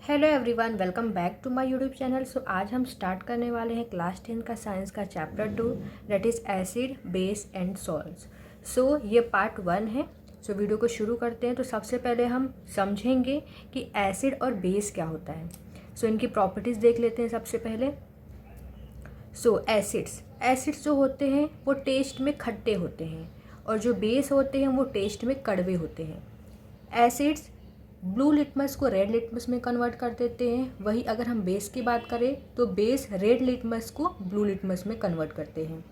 Hello everyone, welcome back to my YouTube channel. So आज हम start करने वाले हैं क्लास 10 का साइंस का chapter 2, that is acid base and salts. So ये पार्ट 1 है। सो वीडियो को शुरू करते हैं। तो सबसे पहले हम समझेंगे कि एसिड और बेस क्या होता है। सो इनकी प्रॉपर्टीज़ देख लेते हैं सबसे पहले। सो एसिड्स जो होते हैं वो टेस्ट में खट्टे होते हैं और जो बेस होते हैं वो टेस्ट में कड़वे होते हैं। एसिड्स ब्लू लिटमस को रेड लिटमस में कन्वर्ट कर देते हैं। वही अगर हम बेस की बात करें तो बेस रेड लिटमस को ब्लू लिटमस में कन्वर्ट करते हैं।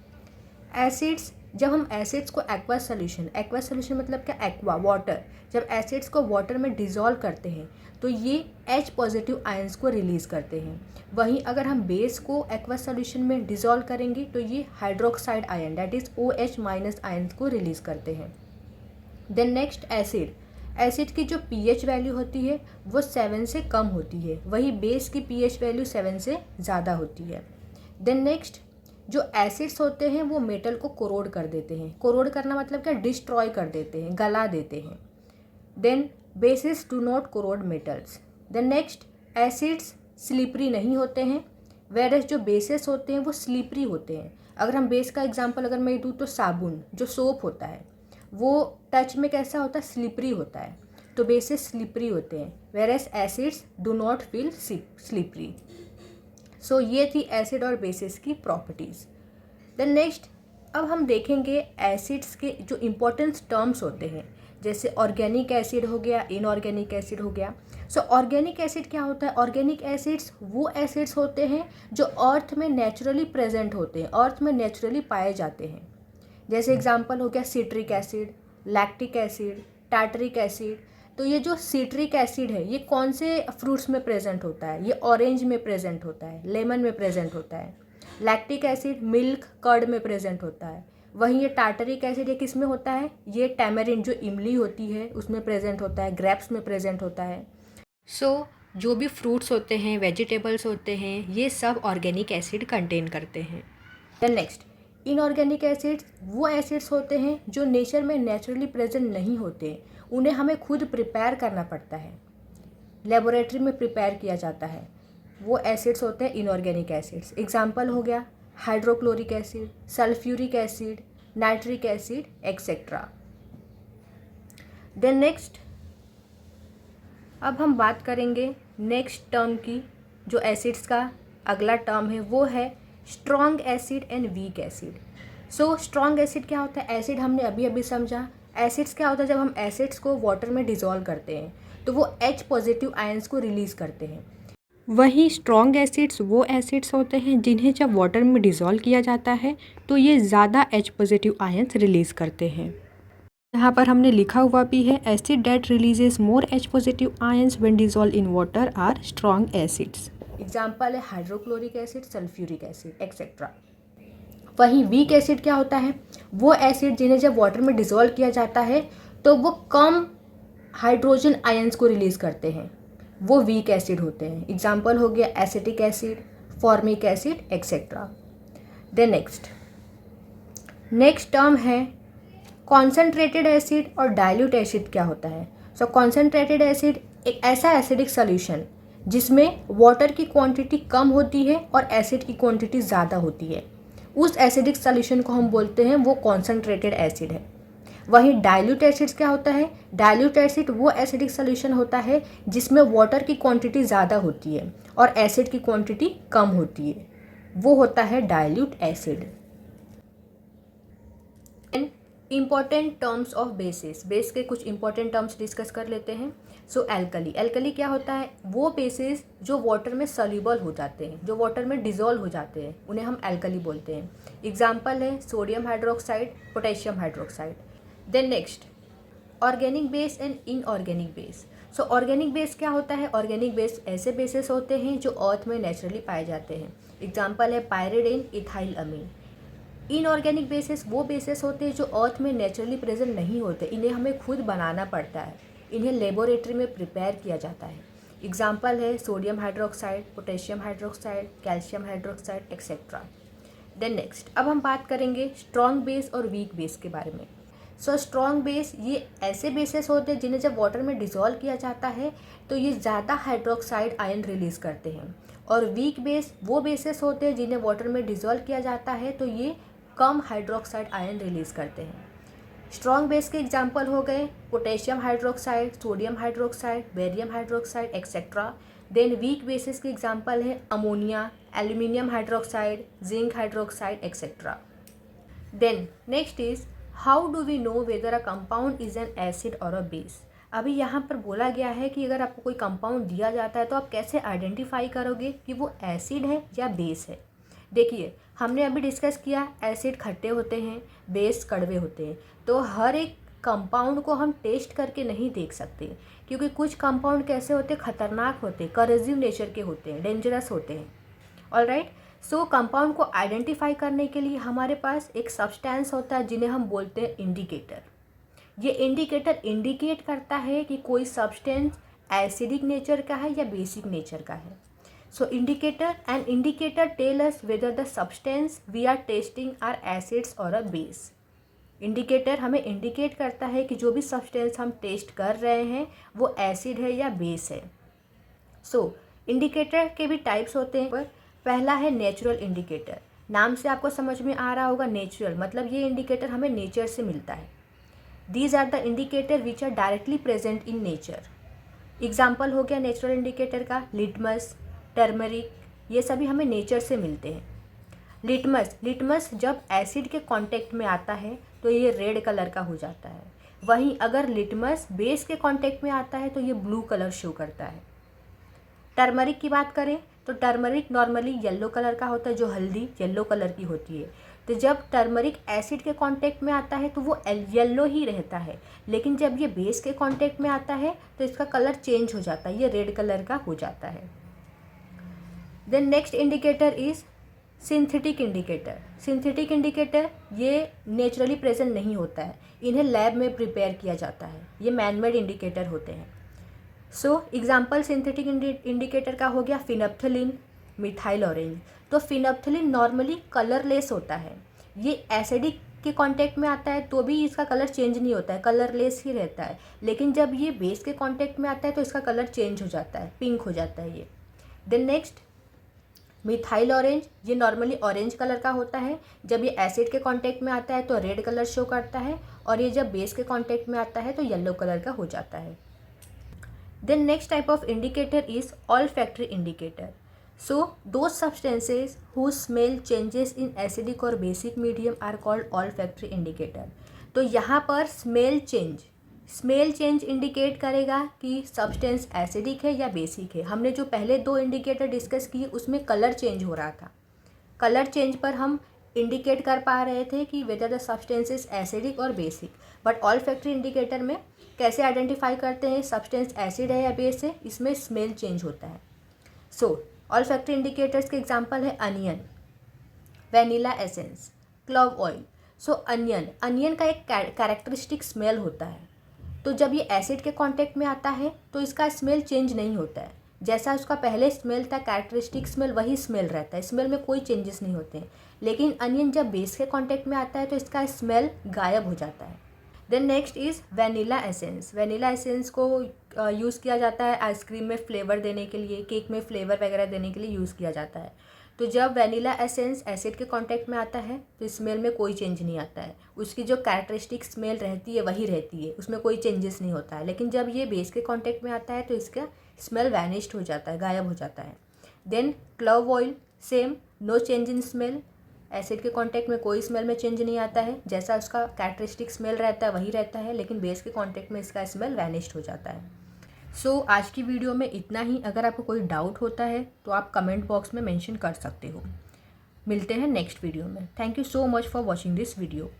एसिड्स, जब हम एसिड्स को एक्वा सोल्यूशन मतलब क्या, एक्वा वाटर, जब एसिड्स को वाटर में डिज़ोल्व करते हैं तो ये H पॉजिटिव आयंस को रिलीज़ करते हैं। वहीं अगर हम बेस को एक्वा सोल्यूशन में डिज़ोल्व करेंगे तो ये hydroxide ion that is OH minus ions को रिलीज़ करते हैं। देन नेक्स्ट एसिड की जो pH वैल्यू होती है वो 7 से कम होती है, वही बेस की pH वैल्यू 7 से ज़्यादा होती है। देन नेक्स्ट, जो एसिड्स होते हैं वो मेटल को कोरोड कर देते हैं। कोरोड करना मतलब क्या, डिस्ट्रॉय कर देते हैं, गला देते हैं। Then bases do not corrode metals. Then next, acids slippery नहीं होते हैं, वेरस जो बेसिस होते हैं वो स्लिपरी होते हैं। अगर हम बेस का एग्जांपल अगर मैं दूँ तो साबुन जो सोप होता है वो टच में कैसा होता है, स्लिपरी होता है। तो बेसिस स्लिपरी होते हैं, whereas acids do not feel slippery. So ये थी एसिड और बेसिस की प्रॉपर्टीज़। देन नेक्स्ट, अब हम देखेंगे एसिड्स के जो इम्पोर्टेंट टर्म्स होते हैं, जैसे ऑर्गेनिक एसिड हो गया, इनऑर्गेनिक एसिड हो गया। सो ऑर्गेनिक एसिड क्या होता है? ऑर्गेनिक एसिड्स वो एसिड्स होते हैं जो अर्थ में नेचुरली प्रेजेंट होते हैं, अर्थ में नेचुरली पाए जाते हैं। जैसे एग्जांपल हो गया citric acid, lactic acid, tartaric acid. तो ये जो सिट्रिक एसिड है ये कौन से फ्रूट्स में प्रेजेंट होता है? ये ऑरेंज में प्रेजेंट होता है, लेमन में प्रेजेंट होता है। लैक्टिक एसिड मिल्क, कर्ड में प्रेजेंट होता है। वहीं ये टार्टरिक एसिड ये किस में होता है? ये टैमरिंड जो इमली होती है उसमें प्रेजेंट होता है, ग्रेप्स में प्रेजेंट होता है। सो जो भी फ्रूट्स होते हैं, वेजिटेबल्स होते हैं, ये सब ऑर्गेनिक एसिड कंटेन करते हैं। देन नेक्स्ट, इनऑर्गेनिक एसिड्स वो एसिड्स होते हैं जो नेचर में नेचुरली प्रेजेंट नहीं होते, उन्हें हमें खुद प्रिपेयर करना पड़ता है, लेबोरेटरी में प्रिपेयर किया जाता है। वो एसिड्स होते हैं इनऑर्गेनिक एसिड्स। एग्जांपल हो गया hydrochloric acid, sulphuric acid, nitric acid etcetera. Then next, अब हम बात करेंगे नेक्स्ट टर्म की। जो एसिड्स का अगला टर्म है वो है strong acid and weak acid. So strong acid क्या होता है? एसिड हमने अभी अभी समझा। एसिड्स क्या होता है? जब हम एसिड्स को वाटर में डिज़ोल्व करते हैं तो वो H पॉजिटिव आयंस को रिलीज़ करते हैं। वही स्ट्रॉन्ग एसिड्स वो एसिड्स होते हैं जिन्हें जब वाटर में डिज़ोल्व किया जाता है तो ये ज़्यादा H पॉजिटिव आयंस रिलीज़ करते हैं। यहाँ पर हमने लिखा हुआ भी है, acid that releases more H positive ions when dissolve in water are strong acids. Example है hydrochloric acid, sulphuric acid etcetera. वहीं वीक एसिड क्या होता है? वो एसिड जिन्हें जब वाटर में डिज़ोल्व किया जाता है तो वो कम हाइड्रोजन आयंस को रिलीज़ करते हैं, वो वीक एसिड होते हैं। एग्जाम्पल हो गया acetic acid, formic acid etcetera. Then next term है कॉन्सेंट्रेटेड एसिड और डाइल्यूट एसिड। क्या होता है? सो कॉन्सेंट्रेटेड एसिड एक ऐसा एसिडिक सॉल्यूशन जिसमें वाटर की क्वांटिटी कम होती है और एसिड की क्वांटिटी ज़्यादा होती है, उस एसिडिक सॉल्यूशन को हम बोलते हैं वो कॉन्सेंट्रेटेड एसिड है। वहीं डाइल्यूट एसिड्स क्या होता है? डाइल्यूट एसिड वो एसिडिक सॉल्यूशन होता है जिसमें वाटर की क्वांटिटी ज़्यादा होती है और एसिड की क्वांटिटी कम होती है, वो होता है dilute acid. Important terms of basis, base के कुछ इंपॉर्टेंट टर्म्स डिस्कस कर लेते हैं। सो एल्कली क्या होता है? वो बेसिस जो वाटर में सॉल्युबल हो जाते हैं, जो वाटर में डिज़ोल्व हो जाते हैं, उन्हें हम एल्कली बोलते हैं। एग्जाम्पल है sodium hydroxide, potassium hydroxide. Then next, organic base and inorganic base. So organic base क्या होता है? ऑर्गेनिक बेस ऐसे बेसिस होते हैं जो अर्थ में नेचुरली पाए जाते हैं। एग्जाम्पल है पायरिडीन, इथाइल अमीन। इनऑर्गेनिक बेसिस वो बेसिस होते हैं जो अर्थ में नेचुरली प्रेजेंट नहीं होते, इन्हें हमें खुद बनाना पड़ता है, इन्हें लेबोरेटरी में प्रिपेयर किया जाता है। एग्जाम्पल है sodium hydroxide, potassium hydroxide, calcium hydroxide etcetera. Then next, अब हम बात करेंगे स्ट्रॉन्ग बेस और वीक बेस के बारे में। सो स्ट्रॉन्ग बेस ये ऐसे बेसेस होते हैं जिन्हें जब वाटर में डिज़ोल्व किया जाता है तो ये ज़्यादा हाइड्रोक्साइड आयन रिलीज़ करते हैं, और वीक बेस वो बेसेस होते हैं जिन्हें वाटर में डिज़ोल्व किया जाता है तो ये कम हाइड्रोक्साइड आयन रिलीज़ करते हैं। स्ट्रॉन्ग बेस के एग्जांपल हो गए potassium hydroxide, sodium hydroxide, barium hydroxide etcetera. Then weak bases के एग्जांपल है ammonia, aluminium hydroxide, zinc hydroxide etcetera. Then next is how do we know whether a compound is an acid or a base. अभी यहाँ पर बोला गया है कि अगर आपको कोई कंपाउंड दिया जाता है तो आप कैसे आइडेंटिफाई करोगे कि वो एसिड है या बेस है। देखिए हमने अभी डिस्कस किया एसिड खट्टे होते हैं, बेस कड़वे होते हैं, तो हर एक कंपाउंड को हम टेस्ट करके नहीं देख सकते क्योंकि कुछ कंपाउंड कैसे होते हैं, खतरनाक होते हैं, करेसिव नेचर के होते हैं, डेंजरस होते हैं। ऑलराइट, सो कंपाउंड को आइडेंटिफाई करने के लिए हमारे पास एक सब्सटेंस होता है जिन्हें हम बोलते हैं इंडिकेटर। ये इंडिकेटर इंडिकेट करता है कि कोई सब्सटेंस एसिडिक नेचर का है या बेसिक नेचर का है। So indicator tell us whether the substance we are testing are acids or a base. Indicator हमें इंडिकेट करता है कि जो भी सब्सटेंस हम टेस्ट कर रहे हैं वो एसिड है या बेस है। इंडिकेटर के भी टाइप्स होते हैं। पहला है नेचुरल इंडिकेटर। नाम से आपको समझ में आ रहा होगा नेचुरल मतलब ये इंडिकेटर हमें नेचर से मिलता है। These are the indicator which are directly present in nature. Example हो गया नेचुरल इंडिकेटर का लिटमस, टर्मरिक, ये सभी हमें नेचर से मिलते हैं। लिटमस जब एसिड के कांटेक्ट में आता है तो ये रेड कलर का हो जाता है, वहीं अगर लिटमस बेस के कांटेक्ट में आता है तो ये ब्लू कलर शो करता है। टर्मरिक की बात करें तो टर्मरिक नॉर्मली येलो कलर का होता है, जो हल्दी येलो कलर की होती है। तो जब टर्मरिक एसिड के कांटेक्ट में आता है तो वो येलो ही रहता है, लेकिन जब ये बेस के कांटेक्ट में आता है तो इसका कलर चेंज हो जाता है, ये रेड कलर का हो जाता है। Then next indicator is synthetic indicator. Synthetic indicator ये नेचुरली प्रेजेंट नहीं होता है, इन्हें लैब में प्रिपेयर किया जाता है, ये मैनमेड इंडिकेटर होते हैं। एग्जाम्पल सिंथेटिक इंडिकेटर का हो गया फिनप्थलिन, मिथाइल ऑरेंज। तो फिनप्थलिन नॉर्मली कलरलेस होता है, ये एसिडिक के कांटेक्ट में आता है तो भी इसका कलर चेंज नहीं होता है, कलरलेस ही रहता है, लेकिन जब ये बेस के कांटेक्ट में आता है तो इसका कलर चेंज हो जाता है, पिंक हो जाता है ये। देन नेक्स्ट मिथाइल ऑरेंज, ये नॉर्मली ऑरेंज कलर का होता है, जब ये एसिड के कांटेक्ट में आता है तो रेड कलर शो करता है, और ये जब बेस के कांटेक्ट में आता है तो येलो कलर का हो जाता है। Then next type of indicator is olfactory indicator. Those substances whose smell changes in acidic और basic medium are called olfactory indicator. तो यहाँ पर स्मेल चेंज इंडिकेट करेगा कि सब्सटेंस एसिडिक है या बेसिक है। हमने जो पहले दो इंडिकेटर डिस्कस किए उसमें कलर चेंज हो रहा था, कलर चेंज पर हम इंडिकेट कर पा रहे थे कि whether the substance is acidic और बेसिक। बट ऑल्फैक्टरी इंडिकेटर में कैसे आइडेंटिफाई करते हैं सब्सटेंस एसिड है या बेस है, इसमें स्मेल चेंज होता है। ऑल्फैक्टरी इंडिकेटर्स के एग्जांपल है onion, vanilla essence, clove oil. Onion का एक कैरेक्टरिस्टिक स्मेल होता है, तो जब ये एसिड के कांटेक्ट में आता है तो इसका स्मेल चेंज नहीं होता है, जैसा उसका पहले स्मेल था कैरेक्टरिस्टिक स्मेल वही स्मेल रहता है, स्मेल में कोई चेंजेस नहीं होते हैं। लेकिन अनियन जब बेस के कांटेक्ट में आता है तो इसका स्मेल गायब हो जाता है। Then next is vanilla essence. Vanilla essence को यूज़ किया जाता है आइसक्रीम में फ्लेवर देने के लिए, केक में फ्लेवर वगैरह देने के लिए यूज़ किया जाता है। तो जब वैनिला एसेंस एसिड के कांटेक्ट में आता है तो स्मेल में कोई चेंज नहीं आता है, उसकी जो कैरेक्टरिस्टिक स्मेल रहती है वही रहती है, उसमें कोई चेंजेस नहीं होता है। लेकिन जब ये बेस के कांटेक्ट में आता है तो इसका स्मेल वैनिश्ड हो जाता है, गायब हो जाता है। Then clove oil same, no change in smell, acid के कांटेक्ट में कोई स्मेल में चेंज नहीं आता है, जैसा उसका कैरेक्टरिस्टिक स्मेल रहता है वही रहता है, लेकिन बेस के कांटेक्ट में इसका स्मेल वैनिश्ड हो जाता है। आज की वीडियो में इतना ही। अगर आपको कोई डाउट होता है तो आप कमेंट बॉक्स में मेंशन कर सकते हो। मिलते हैं नेक्स्ट वीडियो में। Thank you so much for watching this video.